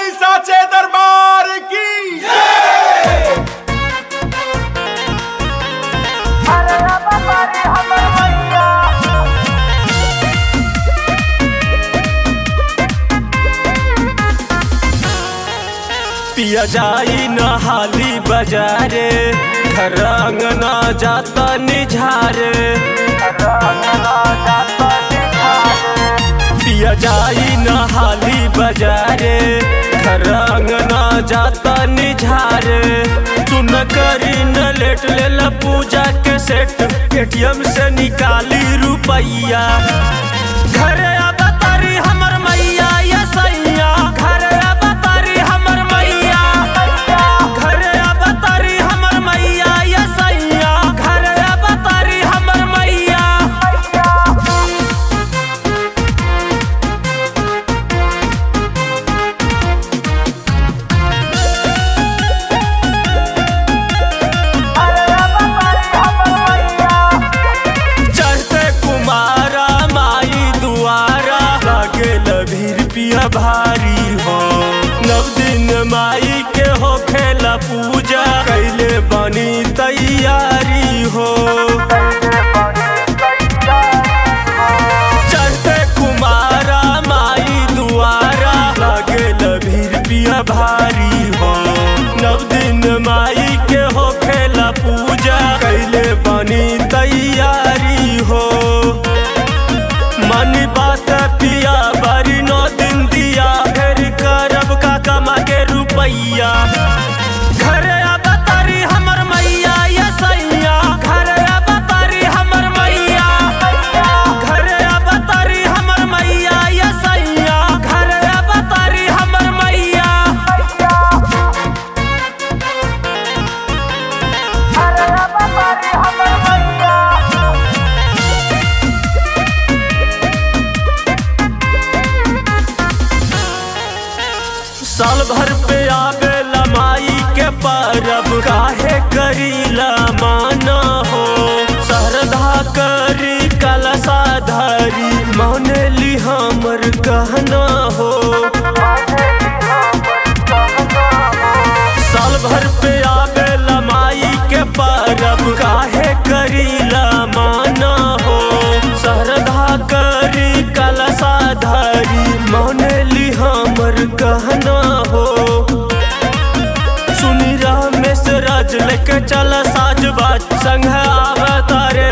बोली साचे दरबार की पिया जाई नहाली बाजारे घर अंगना जाता निझारे पिया जाई नहाली बाजारे घर अंगना जाता निझारे सुन करी न लेट लेला पूजा के सेट एटीएम से निकाली रुपैया घर अवतारी हमर मैया या सैया घर अवतारी हमर मैया घर अवतारी हमर मैया या सैया घर अवतारी हमर मैया चढ़ते कुमारा माई दुआरा लागे लभीर पिया भारी हो नव दिन माई के हो खेला पूजा कैले बनी तैयारी हो चढ़ते कुमारा माई दुआरा लागे लभीर पिया भारी हो नव दिन माई के हो खेला पूजा कैले बनी तैयारी हो मनी बात पिया बारी 9 दिन दिया फिर करब का कमा के रुपैया घर अवतारी हमर मैया या सैया घर अवतारी हमर मैया घर अवतारी हमर मैया या सैया घर अवतारी हमर मैया साल भर पे आवेला माई के परब काहे करीला माना हो श्रद्धा करी कलशा धरी मानेली हमर कहना हो साल भर पे आवेला माई के परब काहे करीला माना हो श्रद्धा करी कलशा धरी मानेली हमर कहना हो सुनी रामेश राज लेके चल साज बाज संग आवतारे